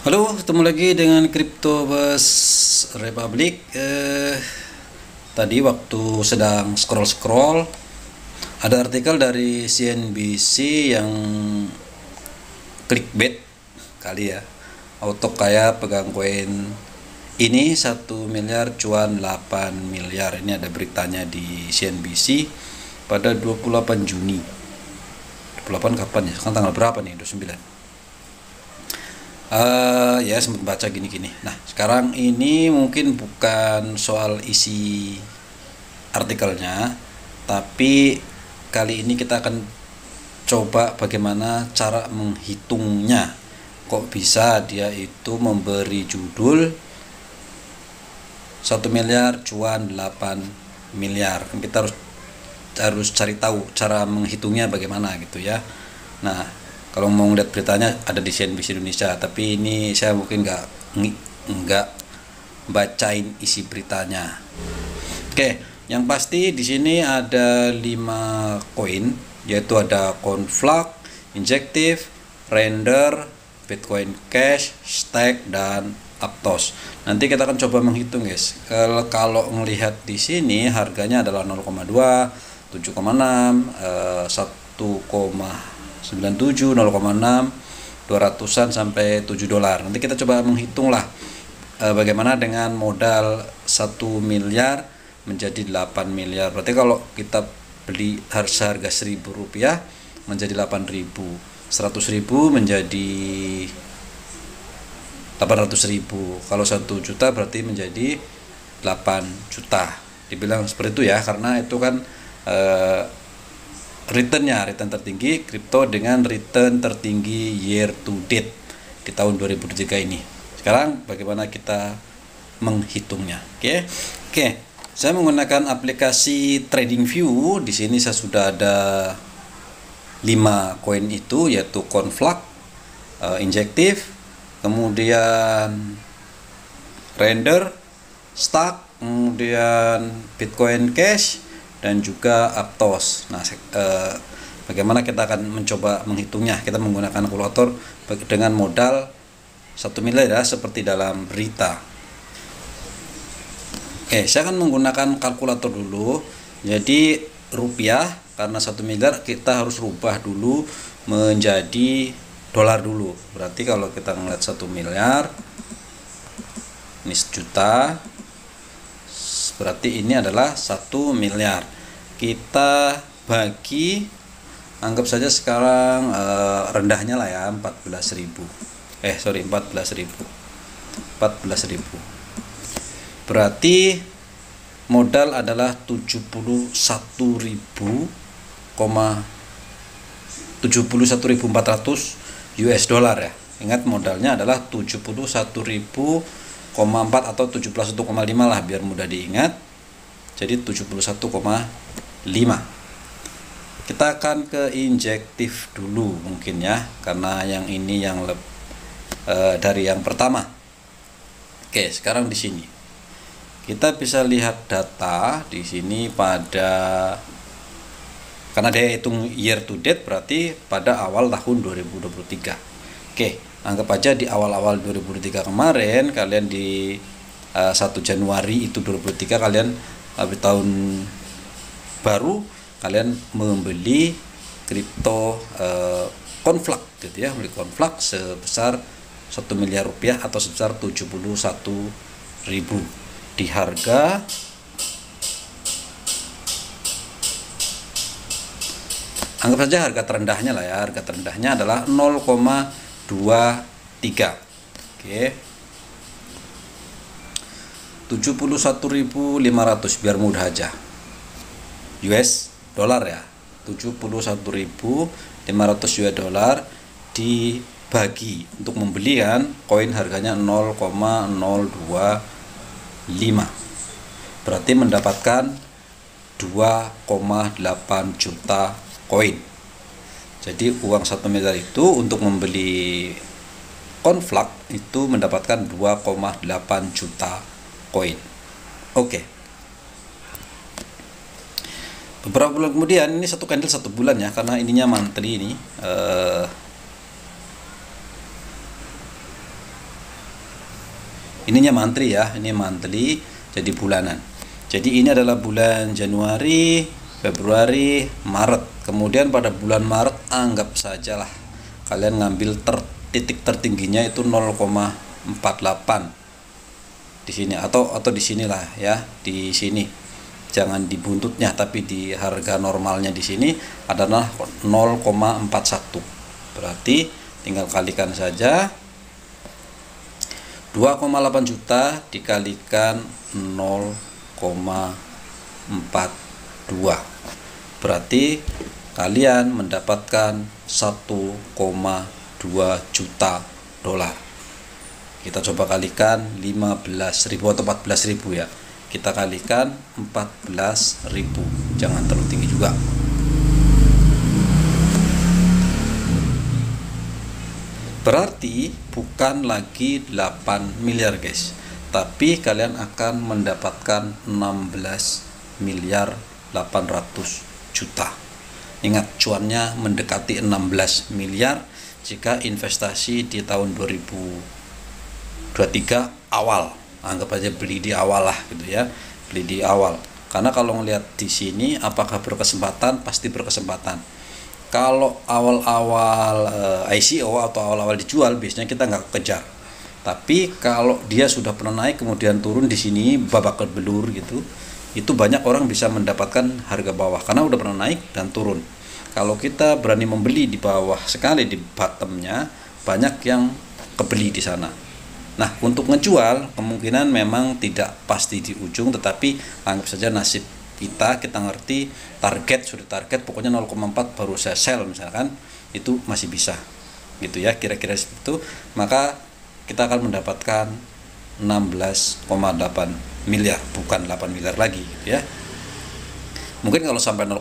Halo, ketemu lagi dengan Crypto Bus Republic. Tadi waktu sedang scroll-scroll, ada artikel dari CNBC yang clickbait kali ya. Auto kaya pegang koin ini 1 miliar cuan 8 miliar. Ini ada beritanya di CNBC pada 28 Juni. 28 kapan ya? Kan tanggal berapa nih? 29. Ya sempat baca gini-gini. Nah, sekarang ini mungkin bukan soal isi artikelnya, tapi kali ini kita akan coba bagaimana cara menghitungnya. Kok bisa dia itu memberi judul 1 miliar cuan 8 miliar. Kita harus cari tahu cara menghitungnya bagaimana gitu ya. Nah, kalau mau ngeliat beritanya ada di CNBC Indonesia, tapi ini saya mungkin nggak bacain isi beritanya. Oke, yang pasti di sini ada 5 koin, yaitu ada Conflux, Injective, Render, Bitcoin Cash, Stack, dan Aptos. Nanti kita akan coba menghitung, guys. Kalau melihat di sini harganya adalah 0,2, 7,6, 1,97, 0,6, 200-an sampai $7. Nanti kita coba menghitung lah bagaimana dengan modal 1 miliar menjadi 8 miliar. Berarti kalau kita beli harga Rp1.000 menjadi 8.000, 100.000 menjadi 800.000. Kalau 1 juta berarti menjadi 8 juta. Dibilang seperti itu ya, karena itu kan return tertinggi kripto dengan return tertinggi year to date di tahun 2023 ini. Sekarang bagaimana kita menghitungnya? Oke. Saya menggunakan aplikasi TradingView. Di sini saya sudah ada 5 koin itu, yaitu Conflux, Injective, kemudian Render, Stack, kemudian Bitcoin Cash, dan juga Aptos. Nah, bagaimana kita akan mencoba menghitungnya? Kita menggunakan kalkulator dengan modal 1 miliar ya, seperti dalam berita. Saya akan menggunakan kalkulator dulu. Jadi rupiah, karena 1 miliar kita harus rubah dulu menjadi dolar dulu. Berarti kalau kita ngeliat 1 miliar, ini sejuta, berarti ini adalah 1 miliar. Kita bagi, anggap saja sekarang rendahnya lah ya, 14.000. 14.000. Berarti modal adalah 71.400 US dollar ya. Ingat, modalnya adalah 71.000,4 atau 71,5 lah biar mudah diingat. Jadi 71,5. Kita akan ke Injective dulu mungkin ya, karena yang ini yang dari yang pertama. Sekarang di sini kita bisa lihat data di sini karena dia hitung year to date, berarti pada awal tahun 2023. Anggap aja di awal-awal 2023 kemarin, kalian di 1 Januari itu 2023, kalian habis tahun baru, kalian membeli kripto Conflux gitu ya, beli Conflux sebesar 1 miliar rupiah atau sebesar 71.000 di harga anggap saja harga terendahnya lah ya. Harga terendahnya adalah 0,23. 71.500 biar mudah aja. US dollar ya. 71.500 US dollar dibagi untuk membeli kan koin harganya 0,025. Berarti mendapatkan 2,8 juta koin. Jadi uang 1 miliar itu untuk membeli Conflux itu mendapatkan 2,8 juta koin. Beberapa bulan kemudian, ini satu candle 1 bulan ya, karena ininya monthly ini. ininya monthly ya, ini monthly, jadi bulanan. Jadi ini adalah bulan Januari, Februari, Maret. Kemudian pada bulan Maret anggap sajalah kalian ngambil titik tertingginya itu 0,48 di sini atau di sinilah ya, di sini. Jangan di buntutnya tapi di harga normalnya di sini adalah 0,41. Berarti tinggal kalikan saja 2,8 juta dikalikan 0,42. Berarti kalian mendapatkan 1,2 juta dolar. Kita coba kalikan 15.000 atau 14.000 ya. Kita kalikan 14.000. Jangan terlalu tinggi juga. Berarti bukan lagi 8 miliar guys, tapi kalian akan mendapatkan 16 miliar 800 juta. Ingat, cuannya mendekati 16 miliar jika investasi di tahun 2023 awal. Anggap aja beli di awal lah gitu ya, beli di awal. Karena kalau ngelihat di sini apakah berkesempatan, pasti berkesempatan. Kalau awal-awal ICO atau awal-awal dijual biasanya kita nggak kejar. Tapi kalau dia sudah pernah naik kemudian turun di sini babak belur gitu, itu banyak orang bisa mendapatkan harga bawah karena udah pernah naik dan turun. Kalau kita berani membeli di bawah sekali di bottomnya, banyak yang kebeli di sana. Nah, untuk ngejual kemungkinan memang tidak pasti di ujung, tetapi anggap saja nasib kita ngerti sudah target pokoknya 0,4 baru saya sell misalkan, itu masih bisa gitu ya, kira-kira seperti itu. Maka kita akan mendapatkan 16,8 miliar, bukan 8 miliar lagi gitu ya. Mungkin kalau sampai 0,5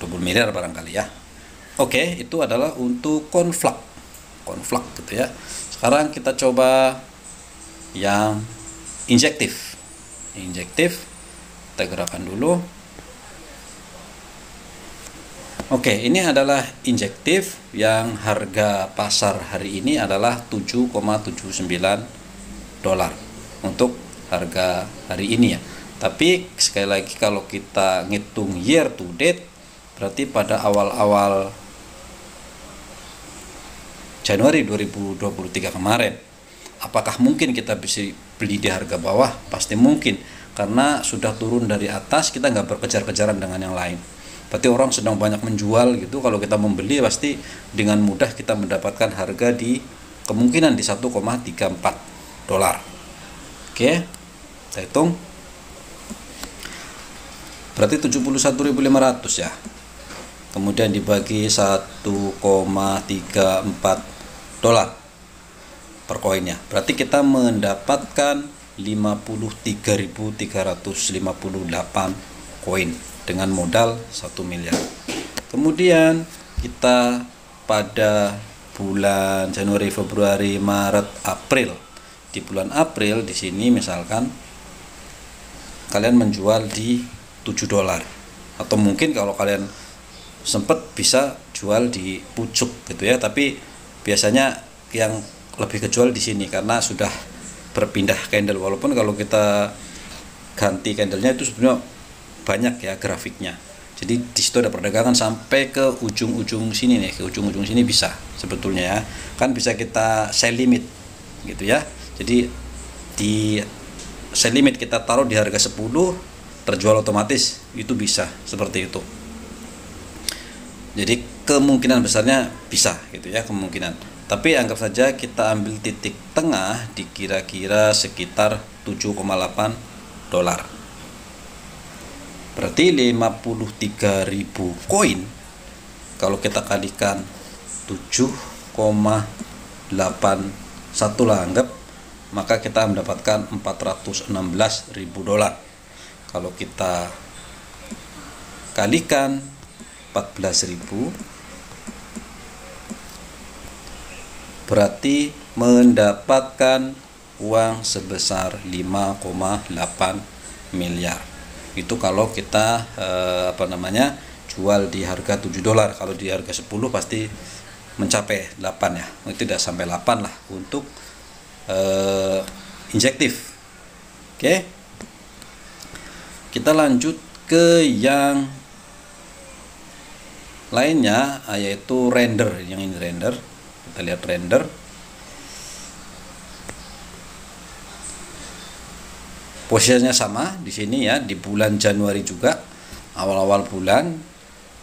20 miliar barangkali ya. Oke, itu adalah untuk konflik gitu ya. Sekarang kita coba yang injektif. Kita gerakan dulu. Oke, ini adalah injektif yang harga pasar hari ini adalah 7,79 dolar untuk harga hari ini ya. Tapi sekali lagi kalau kita ngitung year to date, berarti pada awal-awal Januari 2023 kemarin, apakah mungkin kita bisa beli di harga bawah? Pasti mungkin, karena sudah turun dari atas, kita nggak berkejar-kejaran dengan yang lain. Berarti orang sedang banyak menjual gitu. Kalau kita membeli pasti dengan mudah kita mendapatkan harga di kemungkinan di 1,34 dolar. Oke, kita hitung. Berarti 71.500 ya. Kemudian dibagi 1,34 dolar per koinnya. Berarti kita mendapatkan 53.358 koin dengan modal 1 miliar. Kemudian kita pada bulan Januari, Februari, Maret, April. Di bulan April di sini misalkan kalian menjual di 7 dolar. Atau mungkin kalau kalian sempat bisa jual di pucuk gitu ya, tapi biasanya yang lebih kejual di sini karena sudah berpindah candle. Walaupun kalau kita ganti candlenya itu sebenarnya banyak ya grafiknya. Jadi di situ ada perdagangan sampai ke ujung-ujung sini nih, ke ujung-ujung sini bisa sebetulnya ya. Kan bisa kita sell limit gitu ya. Jadi di sell limit kita taruh di harga 10, terjual otomatis, itu bisa seperti itu. Jadi kemungkinan besarnya bisa gitu ya, kemungkinan. Tapi anggap saja kita ambil titik tengah di kira-kira sekitar 7,8 dolar. Berarti 53.000 koin kalau kita kalikan 7,81 lah anggap, maka kita mendapatkan 416.000 dolar. Kalau kita kalikan 14.000 berarti mendapatkan uang sebesar 5,8 miliar. Itu kalau kita jual di harga 7 dolar. Kalau di harga 10 pasti mencapai 8 ya. Itu tidak sampai 8 lah untuk injektif. Oke, kita lanjut ke yang lainnya, yaitu render. Yang ini render, kita lihat render. Posisinya sama di sini ya, di bulan Januari juga, awal-awal bulan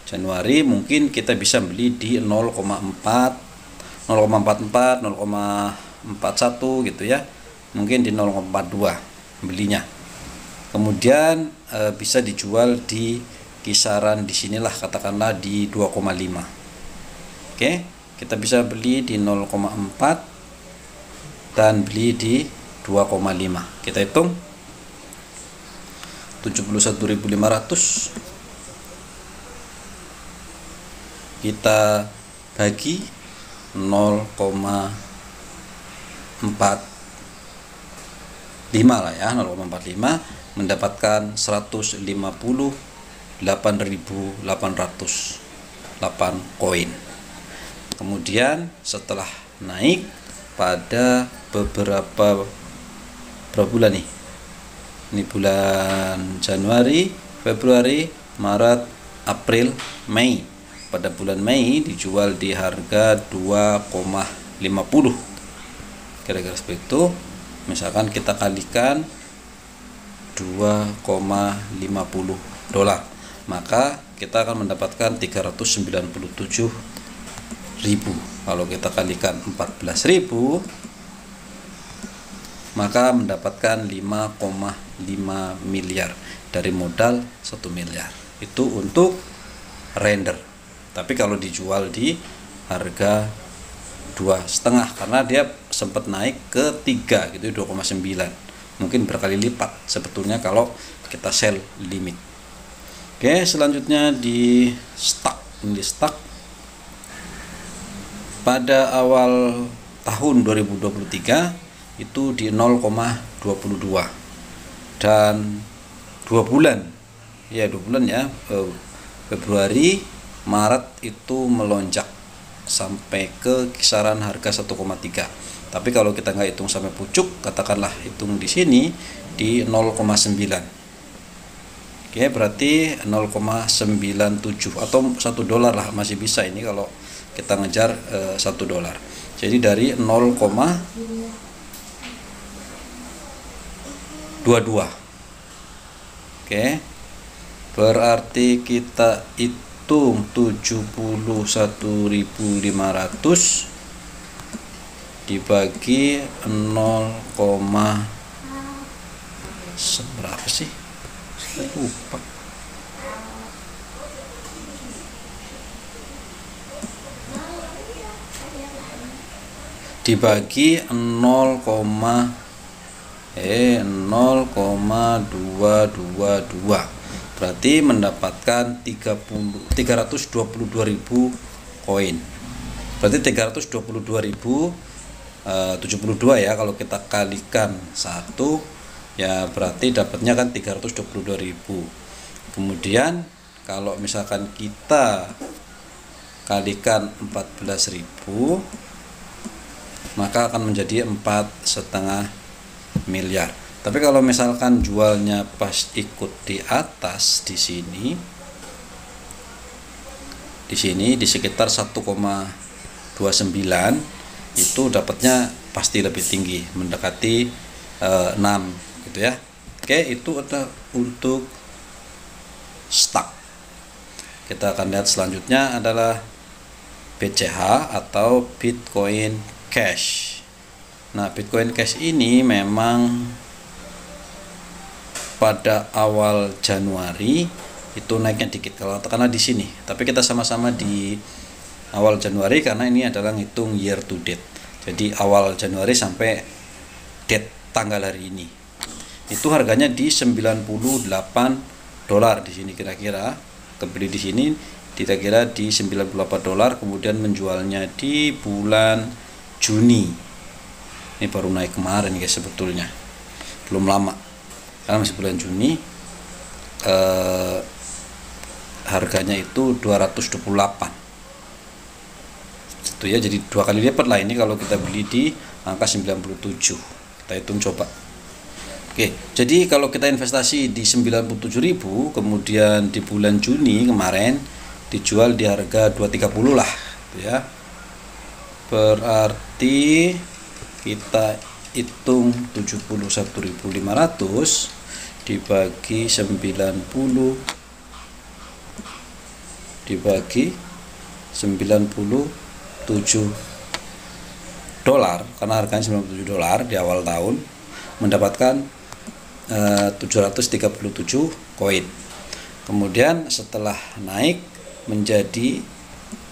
Januari mungkin kita bisa beli di 0,4, 0,44, 0,41 gitu ya, mungkin di 0,42 belinya. Kemudian bisa dijual di kisaran di sinilah, katakanlah di 2,5. Oke, kita bisa beli di 0,4 dan beli di 2,5. Kita hitung 71.500 kita bagi 0,45 lah ya, 0,45 mendapatkan 158.808 koin. Kemudian setelah naik pada beberapa bulan nih, ini bulan Januari, Februari, Maret, April, Mei. Pada bulan Mei dijual di harga 2,50. Kira-kira seperti itu. Misalkan kita kalikan 2,50 dolar, maka kita akan mendapatkan 397.000. Kalau kita kalikan 14.000, maka mendapatkan 5,5 miliar dari modal 1 miliar. Itu untuk render. Tapi kalau dijual di harga 2,5, karena dia sempat naik ke 3 gitu, 2,9. Mungkin berkali lipat sebetulnya kalau kita sell limit. Oke, selanjutnya di stock. Ini stock pada awal tahun 2023 itu di 0,22 dan 2 bulan ya, Februari, Maret itu melonjak sampai ke kisaran harga 1,3. Tapi kalau kita nggak hitung sampai pucuk, katakanlah hitung di sini di 0,9. Oke, berarti 0,97 atau 1 dolar lah, masih bisa ini kalau kita ngejar 1 dolar. Jadi dari 0,22. Oke, berarti kita hitung 71.500 dibagi 0, berapa sih? Saya lupa. Dibagi 0,222, berarti mendapatkan 322.000 koin. Berarti 322.072 ya, kalau kita kalikan 1 ya berarti dapatnya kan 322.000. Kemudian kalau misalkan kita kalikan 14.000, maka akan menjadi 4,5 miliar. Tapi kalau misalkan jualnya pas ikut di atas di sini di sekitar 1,29, itu dapatnya pasti lebih tinggi, mendekati 6 gitu ya. Oke, itu ada untuk stock. Kita akan lihat selanjutnya adalah BCH atau Bitcoin Cash. Nah, Bitcoin Cash ini memang pada awal Januari itu naiknya dikit karena di sini. Tapi kita sama-sama di awal Januari karena ini adalah ngitung year to date. Jadi awal Januari sampai date tanggal hari ini. Itu harganya di 98 dolar di sini kira-kira. Kebeli di sini kira-kira di 98 dolar, kemudian menjualnya di bulan Juni. Ini baru naik kemarin guys, sebetulnya belum lama karena masih bulan Juni. Harganya itu 228. Itu ya, jadi 2 kali lipat lah ini kalau kita beli di angka 97. Kita hitung coba. Oke, jadi kalau kita investasi di 97.000, kemudian di bulan Juni kemarin dijual di harga 230 lah, gitu ya. Berarti kita hitung 71.500 dibagi 90 dibagi 97 dolar, karena harganya 97 dolar di awal tahun, mendapatkan 737 koin. Kemudian setelah naik menjadi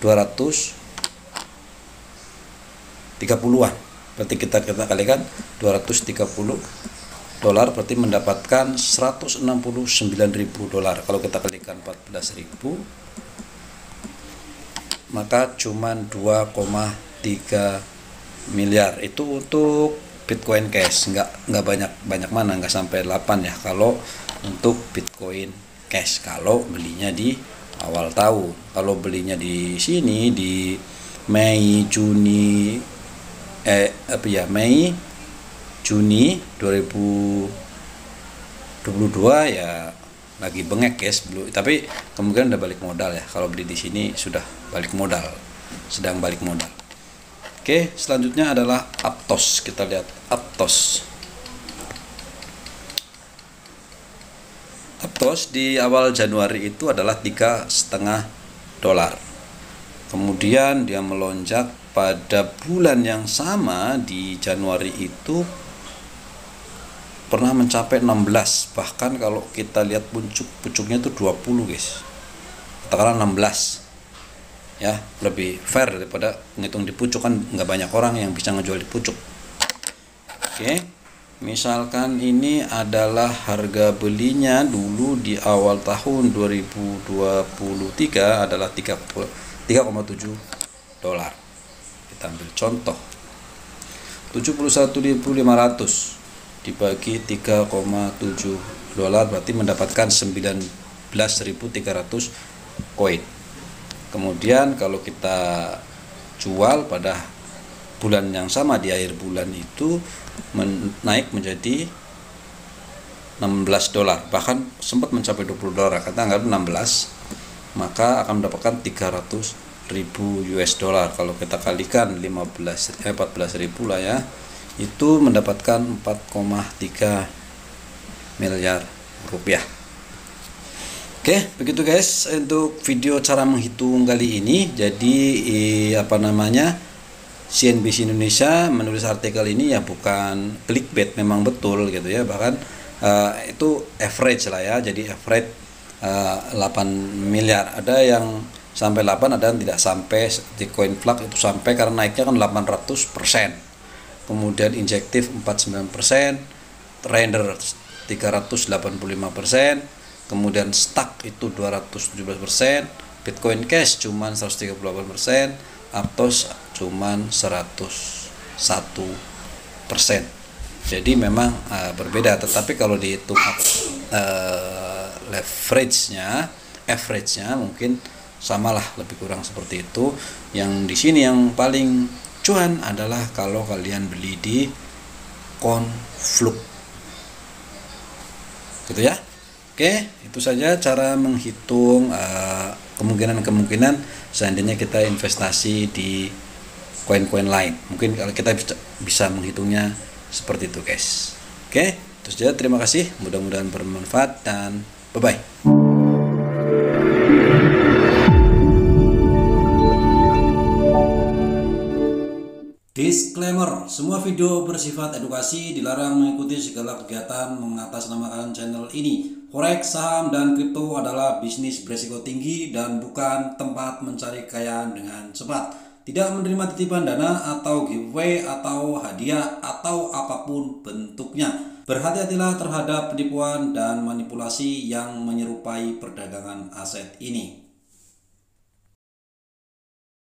230-an, berarti kita kalikan 230 dolar, berarti mendapatkan 169.000 dolar. Kalau kita kalikan 14.000, maka cuman 2,3 miliar. Itu untuk Bitcoin Cash, nggak banyak mana, nggak sampai 8 ya kalau untuk Bitcoin Cash kalau belinya di awal tahun. Kalau belinya di sini di Mei Juni Juni 2022 ya lagi bengek guys, tapi kemungkinan udah balik modal ya. Kalau beli di sini sudah balik modal, sedang balik modal. Oke, selanjutnya adalah Aptos. Kita lihat Aptos. Aptos di awal Januari itu adalah 3,5 dolar. Kemudian dia melonjak pada bulan yang sama di Januari itu pernah mencapai 16. Bahkan kalau kita lihat pucuknya itu 20 guys. Katakanlah 16. Ya, lebih fair daripada ngitung di pucuk, kan nggak banyak orang yang bisa ngejual di pucuk. Oke, misalkan ini adalah harga belinya dulu di awal tahun 2023 adalah 3,7 dolar. Kita ambil contoh 71.500 dibagi 3,7 dolar, berarti mendapatkan 19.300 koin. Kemudian kalau kita jual pada bulan yang sama di akhir bulan itu naik menjadi 16 dolar, bahkan sempat mencapai 20 dolar, kata anggap 16, maka akan mendapatkan 300.000 US dollar. Kalau kita kalikan 14.000 lah ya, itu mendapatkan 4,3 miliar rupiah. Oke, begitu guys untuk video cara menghitung kali ini. Jadi CNBC Indonesia menulis artikel ini ya bukan clickbait, memang betul gitu ya. Bahkan itu average lah ya. Jadi average 8 miliar. Ada yang sampai 8, ada yang tidak sampai. Di CoinFlux itu sampai karena naiknya kan 800%. Kemudian injektif 49%, render 385%. Kemudian stuck itu 217%, Bitcoin Cash cuman 138%, Aptos cuman 101%. Jadi memang berbeda, tetapi kalau dihitung average-nya mungkin samalah, lebih kurang seperti itu. Yang di sini yang paling cuan adalah kalau kalian beli di Conflux. Gitu ya. Oke, itu saja cara menghitung kemungkinan seandainya kita investasi di koin-koin lain. Mungkin kalau kita bisa menghitungnya seperti itu guys. Oke, itu saja. Terima kasih. Mudah-mudahan bermanfaat dan bye-bye. Disclaimer, semua video bersifat edukasi, dilarang mengikuti segala kegiatan mengatasnamakan channel ini. Forex, saham, dan kripto adalah bisnis beresiko tinggi dan bukan tempat mencari kekayaan dengan cepat. Tidak menerima titipan dana atau giveaway atau hadiah atau apapun bentuknya. Berhati-hatilah terhadap penipuan dan manipulasi yang menyerupai perdagangan aset ini.